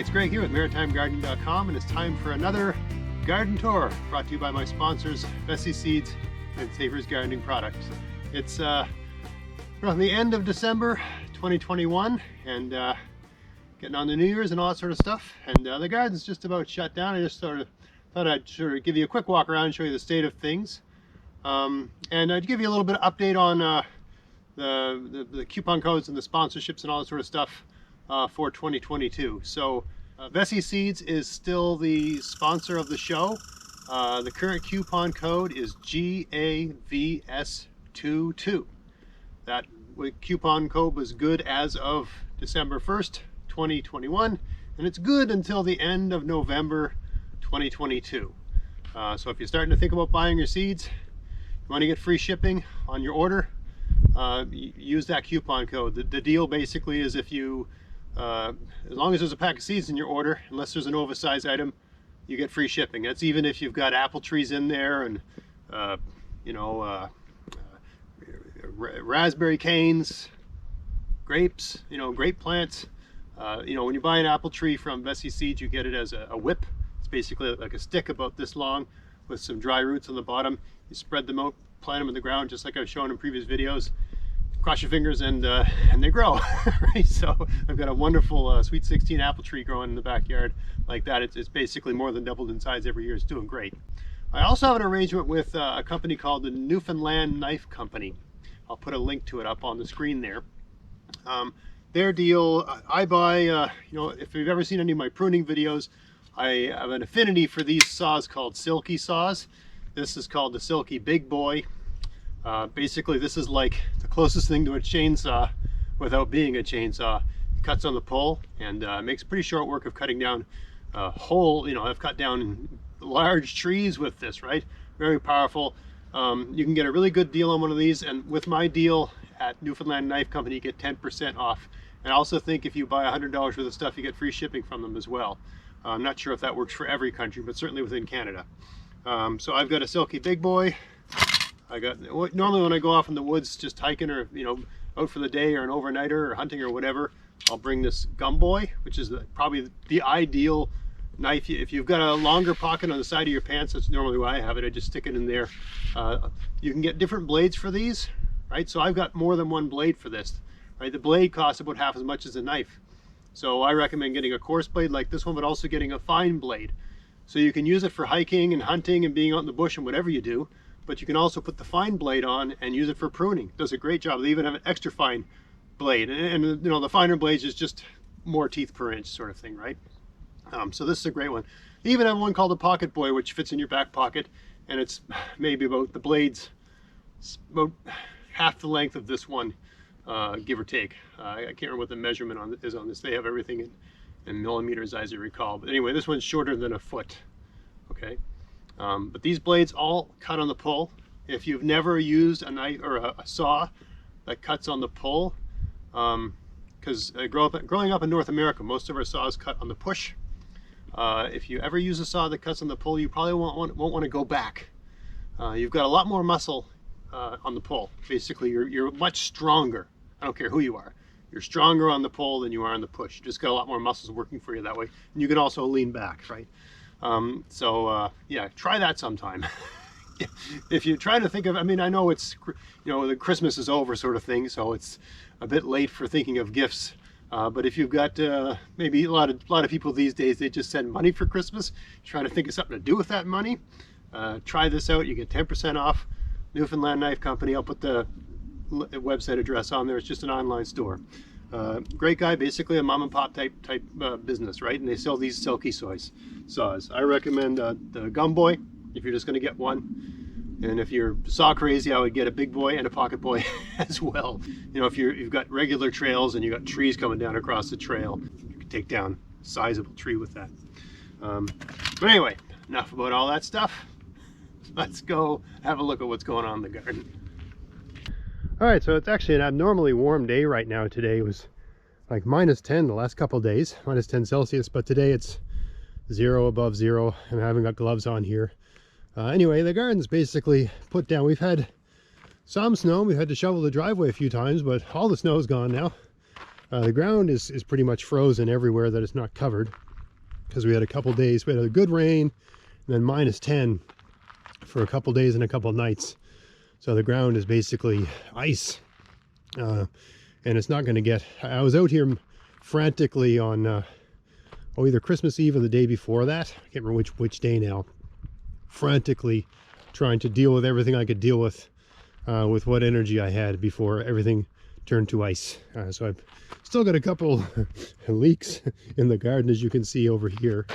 it's Greg here with MaritimeGardening.com, and it's time for another garden tour brought to you by my sponsors, Bessie Seeds and Savers Gardening Products. It's around the end of December 2021 and getting on to New Year's and all that sort of stuff, and the garden's just about shut down. I just thought I'd sort of give you a quick walk around and show you the state of things, and I'd give you a little bit of update on the coupon codes and the sponsorships and all that sort of stuff for 2022. So Bessie Seeds is still the sponsor of the show. The current coupon code is GAVS22. That coupon code was good as of December 1st, 2021, and it's good until the end of November 2022. So if you're starting to think about buying your seeds, you want to get free shipping on your order, use that coupon code. The deal basically is if you as long as there's a pack of seeds in your order, unless there's an oversized item, you get free shipping. That's even if you've got apple trees in there and raspberry canes, grapes, grape plants. When you buy an apple tree from Bessie Seeds, you get it as a whip. It's basically like a stick about this long with some dry roots on the bottom. You spread them out, plant them in the ground, just like I've shown in previous videos. Cross your fingers and they grow. Right? So I've got a wonderful Sweet 16 apple tree growing in the backyard like that. It's basically more than doubled in size every year. It's doing great. I also have an arrangement with a company called the Newfoundland Knife Company. I'll put a link to it up on the screen there. Their deal, I buy, if you've ever seen any of my pruning videos, I have an affinity for these saws called Silky saws. This is called the Silky Big Boy. Basically, this is like the closest thing to a chainsaw without being a chainsaw. It cuts on the pull and makes pretty short work of cutting down whole. I've cut down large trees with this, right? Very powerful. You can get a really good deal on one of these, and with my deal at Newfoundland Knife Company, you get 10% off. And I also think if you buy $100 worth of stuff, you get free shipping from them as well. I'm not sure if that works for every country, but certainly within Canada. So I've got a Silky Big Boy. Normally when I go off in the woods just hiking or out for the day or an overnighter or hunting or whatever, I'll bring this Gum Boy, which is probably the ideal knife. If you've got a longer pocket on the side of your pants, that's normally why I have it. I just stick it in there. You can get different blades for these, right? So I've got more than one blade for this, right? The blade costs about half as much as a knife. So I recommend getting a coarse blade like this one, but also getting a fine blade. So you can use it for hiking and hunting and being out in the bush and whatever you do. But you can also put the fine blade on and use it for pruning. It does a great job. They even have an extra fine blade, and the finer blades is just more teeth per inch sort of thing, right? So this is a great one. They even have one called the Pocket Boy, which fits in your back pocket, and it's maybe about the blades about half the length of this one, give or take. I can't remember what the measurement is on this. They have everything in millimeters, as I recall. But anyway, this one's shorter than a foot. Okay. But these blades all cut on the pull. If you've never used a knife or a saw that cuts on the pull, because growing up in North America, most of our saws cut on the push. If you ever use a saw that cuts on the pull, you probably won't want to go back. You've got a lot more muscle on the pull. Basically, you're much stronger. I don't care who you are. You're stronger on the pull than you are on the push. You just got a lot more muscles working for you that way. And you can also lean back, right? Yeah, try that sometime. If you try to think of, I know it's, the Christmas is over sort of thing, so it's a bit late for thinking of gifts. But if you've got maybe a lot of people these days, they just send money for Christmas, trying to think of something to do with that money, try this out. You get 10% off. Newfoundland Knife Company. I'll put the website address on there. It's just an online store. Great guy, basically a mom and pop type business, right? And they sell these Silky saws. I recommend the Gum Boy if you're just going to get one. And if you're saw crazy, I would get a Big Boy and a Pocket Boy as well. If you've got regular trails and you've got trees coming down across the trail, you can take down a sizable tree with that. But anyway, enough about all that stuff. Let's go have a look at what's going on in the garden. All right, so it's actually an abnormally warm day right now. Today was like -10 the last couple of days, -10 Celsius, but today it's 0 above 0. I haven't got gloves on here. Anyway, the garden's basically put down. We've had some snow. We've had to shovel the driveway a few times, but all the snow's gone now. The ground is pretty much frozen everywhere that it's not covered. because we had a couple days, we had a good rain, and then -10 for a couple days and a couple nights. So the ground is basically ice, and it's not going to get. I was out here frantically on either Christmas Eve or the day before that. I can't remember which day now. Frantically trying to deal with everything I could deal with what energy I had before everything turned to ice. So I've still got a couple leaks in the garden, as you can see over here,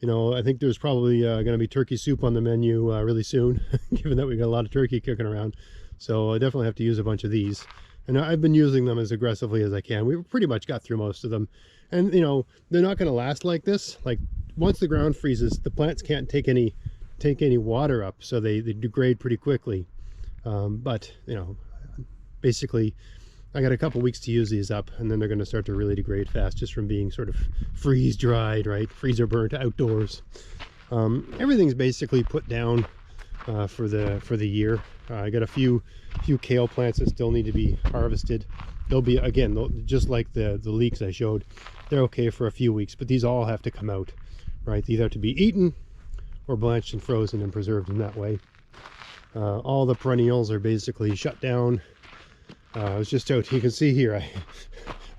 you know, I think there's probably going to be turkey soup on the menu really soon, given that we got a lot of turkey kicking around. So I definitely have to use a bunch of these. And I've been using them as aggressively as I can. We've pretty much got through most of them. And, you know, they're not going to last like this. Like, once the ground freezes, the plants can't take any water up, so they degrade pretty quickly. But, you know, basically, I got a couple weeks to use these up, and then they're going to start to really degrade fast, just from being sort of freeze dried, right? Freezer burnt outdoors. Everything's basically put down for the year. I got a few kale plants that still need to be harvested. They'll be, again, just like the leeks I showed, they're okay for a few weeks, but these all have to come out, right? They either have to be eaten or blanched and frozen and preserved in that way. All the perennials are basically shut down. I was just out, you can see here,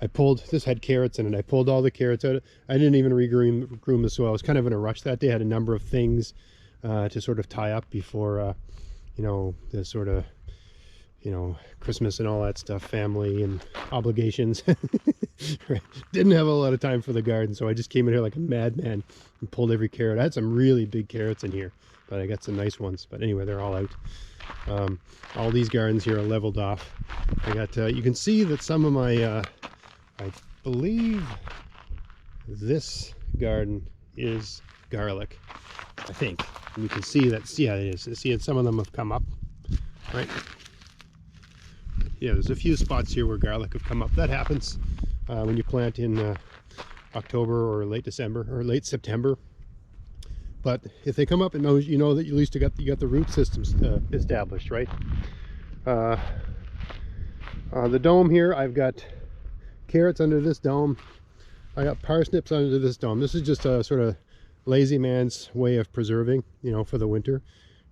I pulled, this had carrots in it, I pulled all the carrots out. I didn't even regroom the soil. I was kind of in a rush that day. I had a number of things to sort of tie up before, you know, the sort of, you know, Christmas and all that stuff, family and obligations. Right. Didn't have a lot of time for the garden, so I just came in here like a madman and pulled every carrot. I had some really big carrots in here, but I got some nice ones. But anyway, they're all out. All these gardens here are leveled off. I got, you can see that some of my, I believe this garden is garlic, I think. And you can see that, yeah, it is. See, some of them have come up, right? Yeah, there's a few spots here where garlic have come up. That happens when you plant in October or late December or late September. But if they come up, and you know that at least you got the root systems established, right? The dome here, I've got carrots under this dome. I got parsnips under this dome. This is just a sort of lazy man's way of preserving, you know, for the winter.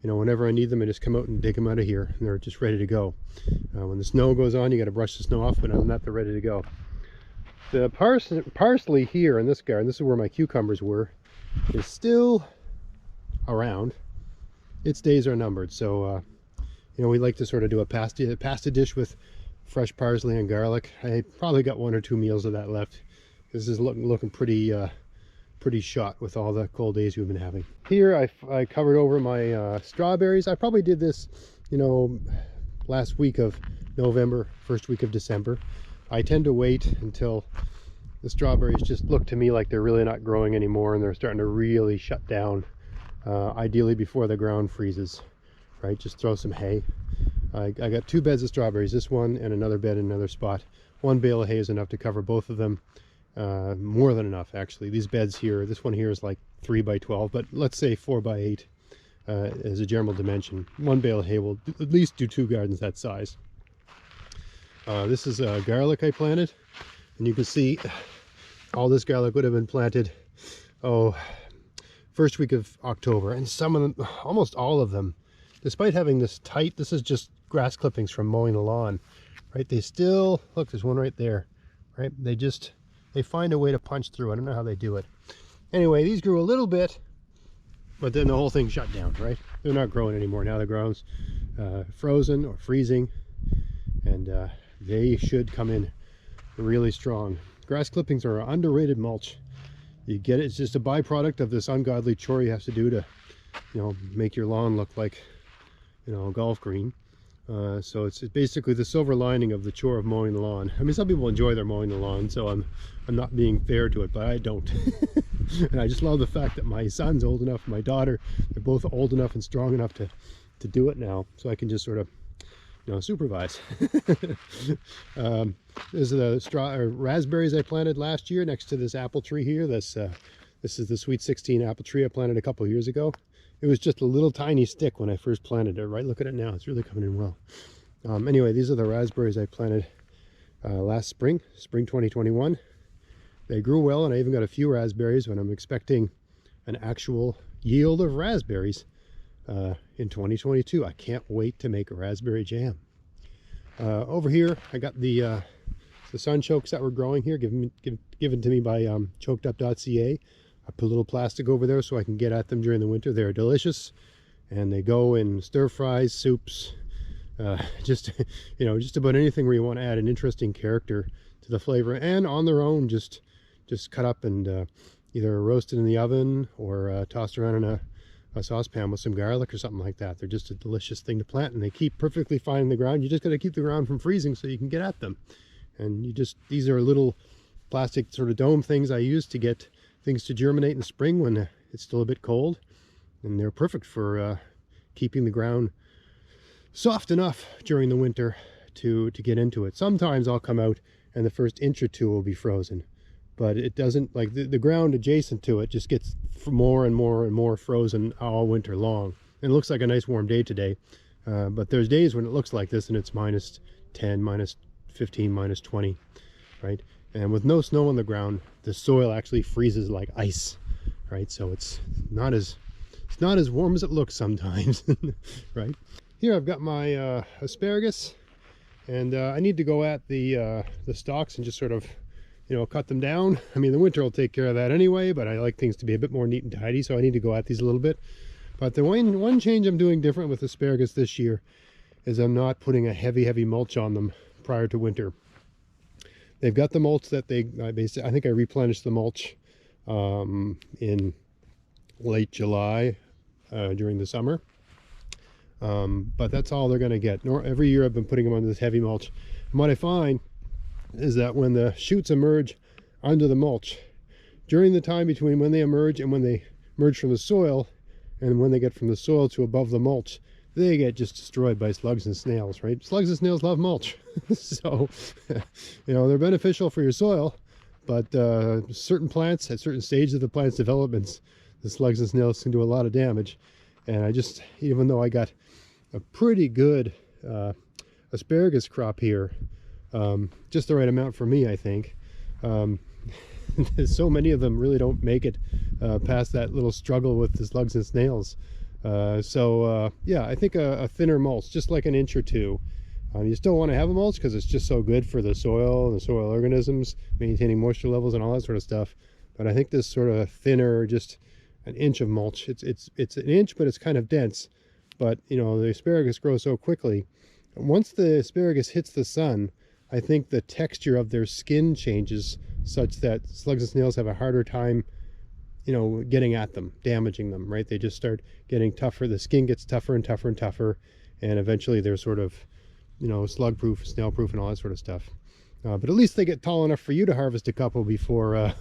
You know, whenever I need them, I just come out and dig them out of here, and they're just ready to go. When the snow goes on, you got to brush the snow off, but other than that, they're ready to go. The parsley here in this garden, this is where my cucumbers were, is still around. Its days are numbered. So you know, we like to sort of do a pasta dish with fresh parsley and garlic. I probably got 1 or 2 meals of that left. This is looking pretty pretty shot with all the cold days we've been having. Here I covered over my strawberries. I probably did this, you know, last week of November, first week of December. I tend to wait until the strawberries just look to me like they're really not growing anymore and they're starting to really shut down, ideally before the ground freezes, right? Just throw some hay. I got 2 beds of strawberries, this one and another bed in another spot. 1 bale of hay is enough to cover both of them. More than enough, actually. These beds here, this one here is like 3 by 12, but let's say 4 by 8 as a general dimension. 1 bale of hay will at least do 2 gardens that size. This is garlic I planted, and you can see all this garlic would have been planted, first week of October, and some of them, almost all of them, despite having this tight, this is just grass clippings from mowing the lawn, right? They still, look, there's one right there, right? They find a way to punch through. I don't know how they do it. Anyway, these grew a little bit, but then the whole thing shut down, right? They're not growing anymore. Now the ground's frozen or freezing, and they should come in really strong. Grass clippings are an underrated mulch. You get it, it's just a byproduct of this ungodly chore you have to do to, you know, make your lawn look like, you know, a golf green. So it's basically the silver lining of the chore of mowing the lawn. I mean, some people enjoy their mowing the lawn, so I'm not being fair to it, but I don't. And I just love the fact that my son's old enough, my daughter, they're both old enough and strong enough to do it now, so I can just sort of, you know, supervise. This is the raspberries I planted last year next to this apple tree here. This is the Sweet 16 apple tree I planted a couple of years ago. It was just a little tiny stick when I first planted it, right? Look at it now, it's really coming in well. Anyway, these are the raspberries I planted last spring 2021. They grew well, and I even got a few raspberries when I'm expecting an actual yield of raspberries in 2022. I can't wait to make a raspberry jam. Over here, I got the sunchokes that were growing here, given to me by chokedup.ca. I put a little plastic over there so I can get at them during the winter. They're delicious, and they go in stir fries, soups, just just about anything where you want to add an interesting character to the flavor, and on their own, just cut up and either roasted in the oven or tossed around in a saucepan with some garlic or something like that. They're just a delicious thing to plant, and they keep perfectly fine in the ground. You just got to keep the ground from freezing so you can get at them. And these are little plastic sort of dome things I use to get things to germinate in the spring when it's still a bit cold, and they're perfect for keeping the ground soft enough during the winter to get into it. Sometimes I'll come out and the first inch or two will be frozen, but it doesn't, like the ground adjacent to it just gets more and more and more frozen all winter long. And it looks like a nice warm day today, but there's days when it looks like this and it's -10, -15, -20, right? And with no snow on the ground, the soil actually freezes like ice, right? So it's not as warm as it looks sometimes, right? Here I've got my asparagus, and I need to go at the stalks and just sort of, cut them down. I mean, the winter will take care of that anyway, but I like things to be a bit more neat and tidy, so I need to go at these a little bit. But the one change I'm doing different with asparagus this year is I'm not putting a heavy mulch on them prior to winter. They've got the mulch that I think I replenished the mulch in late July during the summer. But that's all they're going to get. Every year I've been putting them on this heavy mulch. And what I find is that when the shoots emerge under the mulch, during the time between when they emerge and when they emerge from the soil, and when they get from the soil to above the mulch, they get just destroyed by slugs and snails, right? Slugs and snails love mulch. So, they're beneficial for your soil, but certain plants, at certain stages of the plant's developments, the slugs and snails can do a lot of damage. And even though I got a pretty good asparagus crop here, just the right amount for me, I think, so many of them really don't make it past that little struggle with the slugs and snails. Yeah, I think a thinner mulch, just like an inch or two. You still want to have a mulch because it's just so good for the soil and the soil organisms, maintaining moisture levels and all that sort of stuff. But I think this sort of thinner, just an inch of mulch, it's an inch, but it's kind of dense. But the asparagus grows so quickly. Once the asparagus hits the sun, I think the texture of their skin changes such that slugs and snails have a harder time getting at them, damaging them, right? They just start getting tougher. The skin gets tougher and tougher and tougher, and eventually they're sort of slug proof, snail proof, and all that sort of stuff. But at least they get tall enough for you to harvest a couple before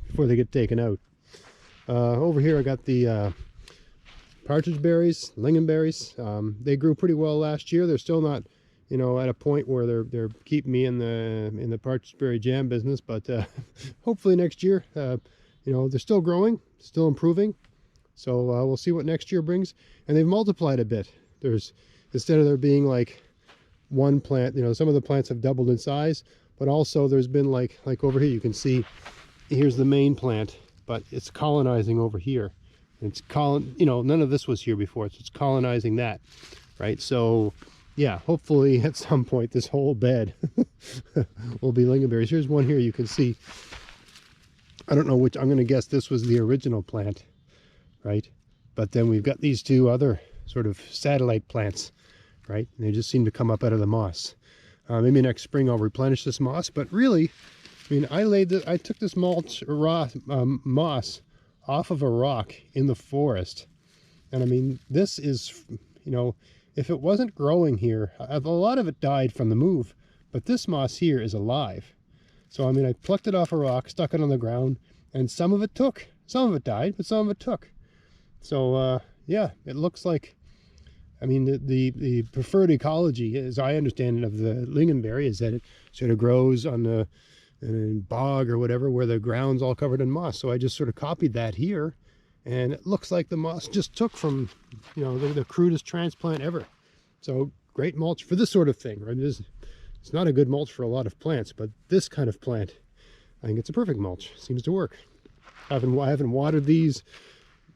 before they get taken out. Over here I got the partridge berries, lingonberries. They grew pretty well last year. They're still not at a point where they're keeping me in the partridge berry jam business, but hopefully next year, they're still growing, still improving. So we'll see what next year brings. And they've multiplied a bit. Instead of there being like one plant, some of the plants have doubled in size, but also there's been like over here, you can see here's the main plant, but it's colonizing over here. It's none of this was here before, so it's colonizing that, right? So yeah, hopefully at some point this whole bed will be lingonberries. Here's one here you can see. I don't know which, I'm going to guess this was the original plant, right? But then we've got these two other sort of satellite plants, right? And they just seem to come up out of the moss. Maybe next spring I'll replenish this moss, but really, I mean, I took this moss off of a rock in the forest. And I mean, this is, if it wasn't growing here, a lot of it died from the move, but this moss here is alive. So, I mean, I plucked it off a rock, stuck it on the ground, and some of it took. Some of it died, but some of it took. So, yeah, it looks like, I mean, the preferred ecology, as I understand it, of the lingonberry is that it sort of grows on the bog or whatever, where the ground's all covered in moss. So I just sort of copied that here, and it looks like the moss just took from, the crudest transplant ever. So great mulch for this sort of thing, right? It's not a good mulch for a lot of plants, but this kind of plant, I think it's a perfect mulch. Seems to work. I haven't watered these,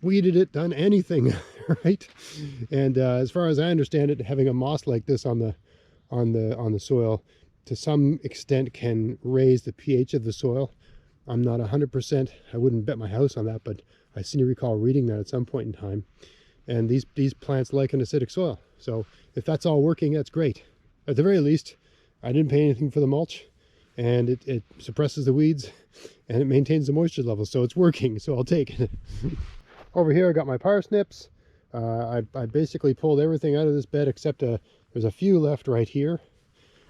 weeded it, done anything, right? And as far as I understand it, having a moss like this on the soil to some extent can raise the pH of the soil. I'm not 100%. I wouldn't bet my house on that, but I seem to recall reading that at some point in time. And these plants like an acidic soil. So if that's all working, that's great. At the very least, I didn't pay anything for the mulch, and it suppresses the weeds and it maintains the moisture level. So it's working, so I'll take it. Over here I got my parsnips. I basically pulled everything out of this bed except there's a few left right here.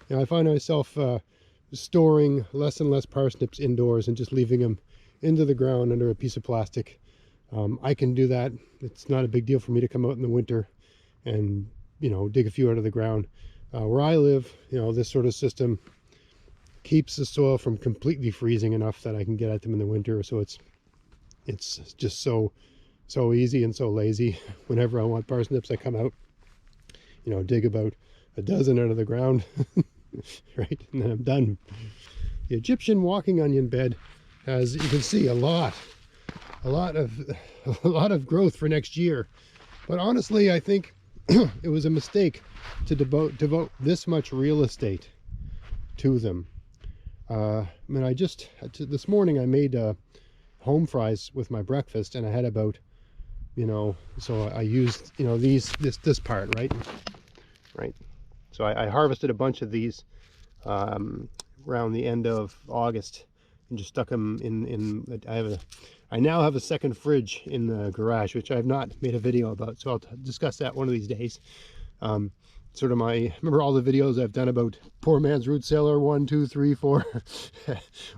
And I find myself storing less and less parsnips indoors and just leaving them into the ground under a piece of plastic. I can do that. It's not a big deal for me to come out in the winter and, you know, dig a few out of the ground. Where I live, you know, this sort of system keeps the soil from completely freezing enough that I can get at them in the winter. So it's just so easy and so lazy. Whenever I want parsnips, I come out, you know, dig about a dozen out of the ground, right, and then I'm done. The Egyptian walking onion bed has, you can see, a lot of growth for next year. But honestly, I think it was a mistake to devote this much real estate to them. I mean, this morning I made home fries with my breakfast, and I had about, you know, so I used, you know, this part, right. So I harvested a bunch of these around the end of August and just stuck them in I now have a second fridge in the garage, which I have not made a video about, so I'll discuss that one of these days. Sort of remember all the videos I've done about poor man's root cellar, 1, 2, 3, 4.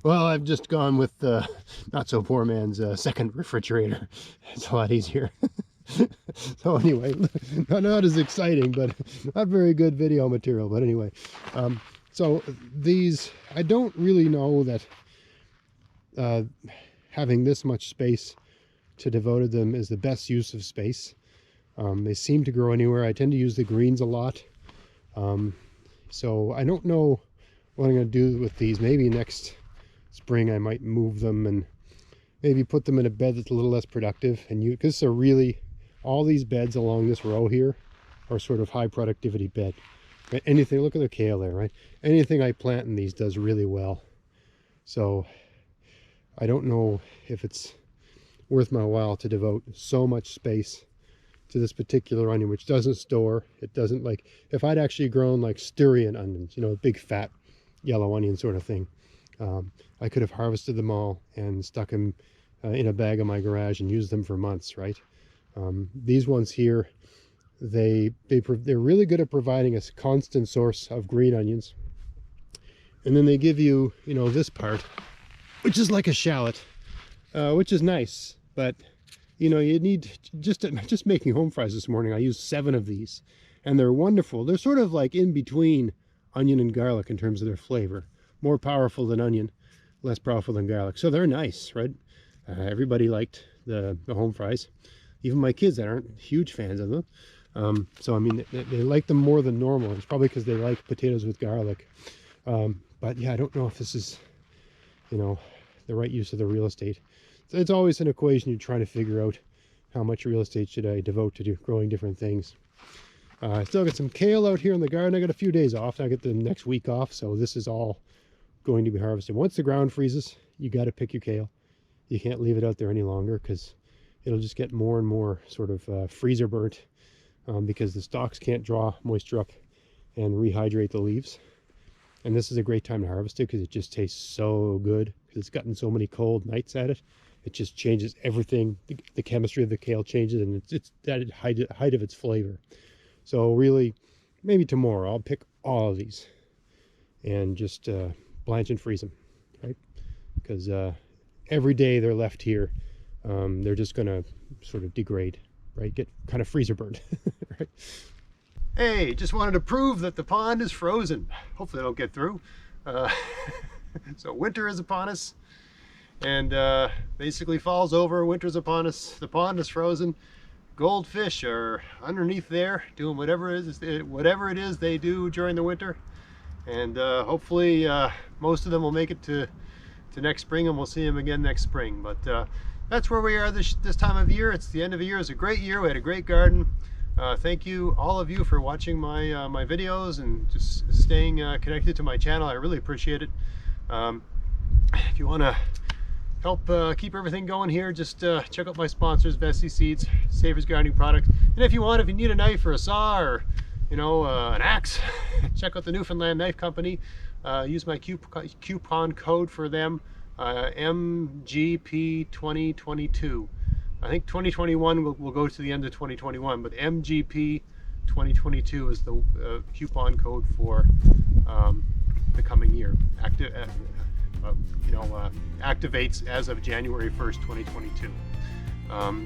Well, I've just gone with the not so poor man's second refrigerator. It's a lot easier. So anyway, not as exciting, but not very good video material. But anyway, so these, I don't really know that having this much space to devote to them is the best use of space. They seem to grow anywhere. I tend to use the greens a lot. So I don't know what I'm going to do with these. Maybe next spring I might move them and maybe put them in a bed that's a little less productive. And because they're really, all these beds along this row here are sort of high productivity bed. Right? Anything, look at the kale there, right? Anything I plant in these does really well. So I don't know if it's worth my while to devote so much space to this particular onion, which doesn't store. It doesn't, like, if I'd actually grown like Styrian onions, you know, big fat yellow onion sort of thing, I could have harvested them all and stuck them in a bag in my garage and used them for months, right? These ones here, they're really good at providing a constant source of green onions. And then they give you, you know, this part, which is like a shallot, which is nice, but you know, you need, just making home fries this morning, I used 7 of these, and they're wonderful. They're sort of like in between onion and garlic in terms of their flavor. More powerful than onion, less powerful than garlic. So they're nice, right? Everybody liked the home fries. Even my kids that aren't huge fans of them. So I mean, they like them more than normal. It's probably because they like potatoes with garlic. But yeah, I don't know if this is, you know, the right use of the real estate. It's always an equation you're trying to figure out. How much real estate should I devote to growing different things? I still got some kale out here in the garden. I got a few days off. I get the next week off, so this is all going to be harvested. Once the ground freezes, you got to pick your kale. You can't leave it out there any longer because it'll just get more and more sort of freezer burnt because the stalks can't draw moisture up and rehydrate the leaves. And this is a great time to harvest it because it just tastes so good because it's gotten so many cold nights at it. It just changes everything. The chemistry of the kale changes, and it's at height of its flavor. So really, maybe tomorrow I'll pick all of these and just blanch and freeze them, right? Because every day they're left here, they're just going to sort of degrade, right? Get kind of freezer burnt, right? Hey, just wanted to prove that the pond is frozen. Hopefully I don't get through. So winter is upon us. And basically fall's over, winter's upon us, the pond is frozen. Goldfish are underneath there doing whatever it is they do during the winter. And hopefully most of them will make it to to next spring, and we'll see them again next spring. But that's where we are this time of year. It's the end of the year. It's a great year. We had a great garden. Thank you, all of you, for watching my my videos and just staying connected to my channel. I really appreciate it. If you want to help keep everything going here, just check out my sponsors, Vessi Seeds, Savers Gardening Products. And if you need a knife or a saw or an axe, check out the Newfoundland Knife Company. Use my coupon code for them, MGP 2022. I think 2021 will go to the end of 2021, but MGP 2022 is the coupon code for the coming year. Activates as of January 1st, 2022.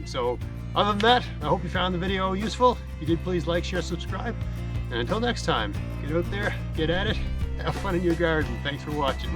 So other than that, I hope you found the video useful. If you did, please like, share, subscribe. And until next time, get out there, get at it, have fun in your garden. Thanks for watching.